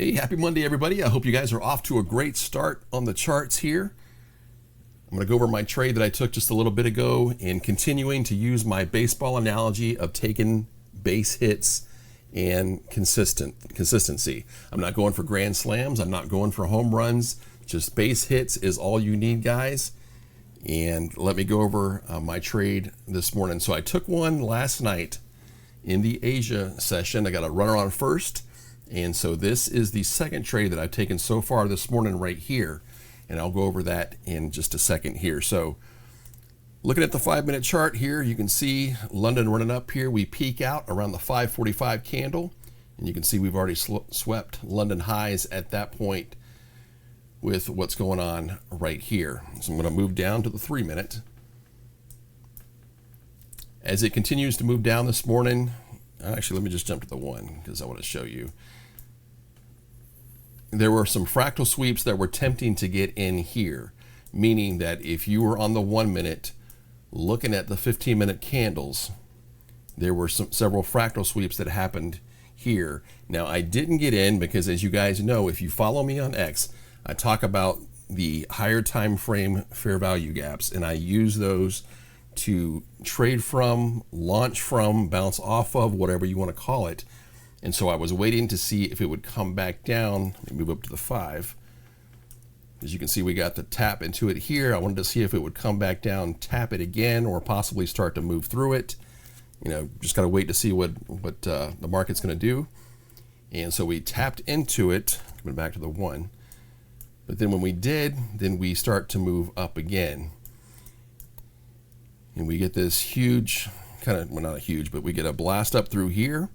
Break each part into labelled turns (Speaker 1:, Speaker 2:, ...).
Speaker 1: Hey, happy Monday, everybody. I hope you guys are off to a great start on the charts here. I'm going to go over my trade that I took just a little bit ago and continuing to use my baseball analogy of taking base hits and consistency. I'm not going for grand slams. I'm not going for home runs. Just base hits is all you need, guys. And let me go over my trade this morning. So I took one last night in the Asia session. I got a runner on first. And so this is the second trade that I've taken so far this morning right here. And I'll go over that in just a second here. So looking at the 5-minute chart here, you can see London running up here. We peak out around the 545 candle. And you can see we've already swept London highs at that point with what's going on right here. So I'm going to move down to the 3-minute. As it continues to move down this morning, actually, let me just jump to the 1 because I want to show you. There were some fractal sweeps that were tempting to get in here, meaning that if you were on the 1-minute looking at the 15-minute candles, there were several fractal sweeps that happened here. Now, I didn't get in because, as you guys know, if you follow me on X, I talk about the higher time frame fair value gaps, and I use those to trade from, launch from, bounce off of, whatever you want to call it. And so I was waiting to see if it would come back down. Let me move up to the 5. As you can see, we got the tap into it here. I wanted to see if it would come back down, tap it again, or possibly start to move through it. You know, just got to wait to see what the market's going to do. And so we tapped into it, went back to the 1. But then when we did, then we start to move up again. And we get this huge, kind of, well, not a huge, but we get a blast up through here.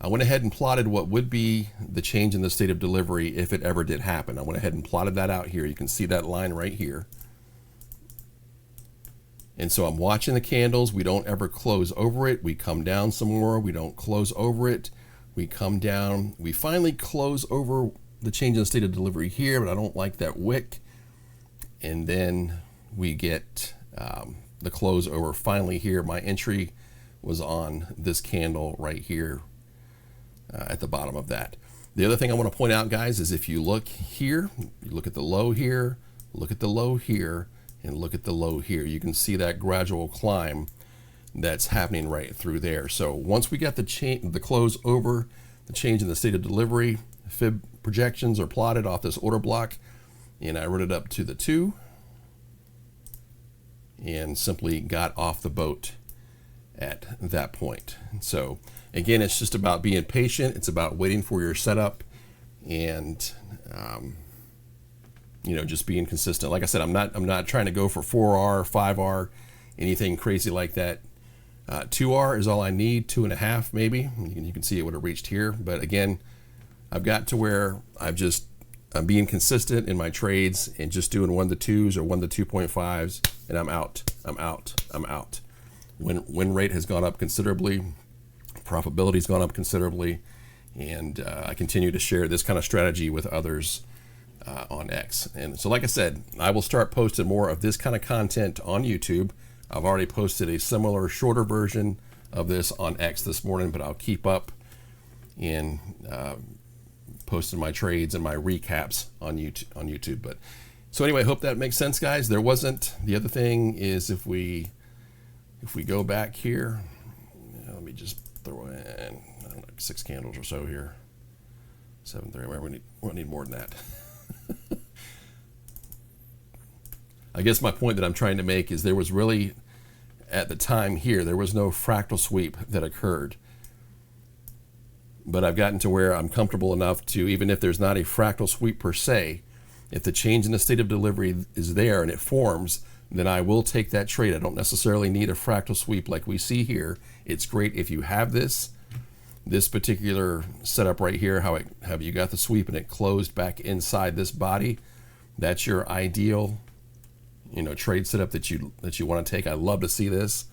Speaker 1: I went ahead and plotted what would be the change in the state of delivery if it ever did happen. I went ahead and plotted that out here. You can see that line right here. And so I'm watching the candles. We don't ever close over it. We come down some more. We don't close over it. We come down. We finally close over the change in the state of delivery here, but I don't like that wick. And then we get the close over finally here. My entry was on this candle right here at the bottom of that. The other thing I want to point out, guys, is if you look here, you look at the low here, look at the low here, and look at the low here, you can see that gradual climb that's happening right through there. So once we got the close over the change in the state of delivery, fib projections are plotted off this order block, and I wrote it up to the 2 and simply got off the boat at that point. So again, it's just about being patient. It's about waiting for your setup and you know, just being consistent. Like I said, I'm not trying to go for 4R, 5R, anything crazy like that. 2R is all I need, 2.5 maybe. You can see it would have reached here, but again, I've got to where I'm being consistent in my trades and just doing 1 to 2s or 1 to 2.5s, and I'm out. Win rate has gone up considerably, profitability's gone up considerably, and I continue to share this kind of strategy with others on X. And so, like I said, I will start posting more of this kind of content on YouTube. I've already posted a similar shorter version of this on X this morning, but I'll keep up in posting my trades and my recaps on YouTube. But so anyway, hope that makes sense, guys. There wasn't, the other thing is if we go back here, let me just throw in, I don't know, 6 candles or so here. 7.3, we need more than that. I guess my point that I'm trying to make is there was really, at the time here, there was no fractal sweep that occurred. But I've gotten to where I'm comfortable enough to, even if there's not a fractal sweep per se, if the change in the state of delivery is there and it forms, then I will take that trade. I don't necessarily need a fractal sweep like we see here. It's great if you have this particular setup right here, how you got the sweep and it closed back inside this body. That's your ideal, you know, trade setup that you want to take. I love to see this,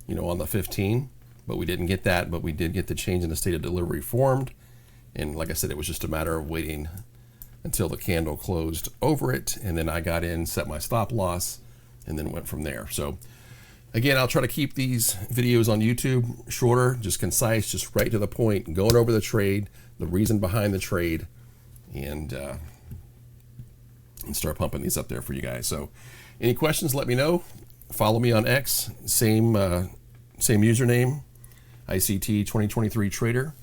Speaker 1: you know, on the 15, but we didn't get that, but we did get the change in the state of delivery formed. And like I said, it was just a matter of waiting until the candle closed over it, and then I got in, set my stop loss, and then went from there. So again, I'll try to keep these videos on YouTube shorter, just concise, just right to the point, going over the trade, the reason behind the trade, and start pumping these up there for you guys. So any questions, let me know. Follow me on X, same username, ICT 2023 Trader,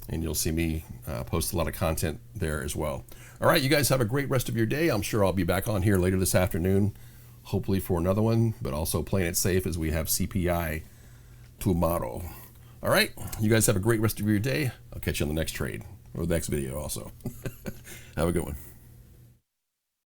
Speaker 1: and you'll see me post a lot of content there as well. All right, you guys have a great rest of your day. I'm sure I'll be back on here later this afternoon, hopefully for another one, but also playing it safe as we have CPI tomorrow. All right, you guys have a great rest of your day. I'll catch you on the next trade or the next video also. Have a good one.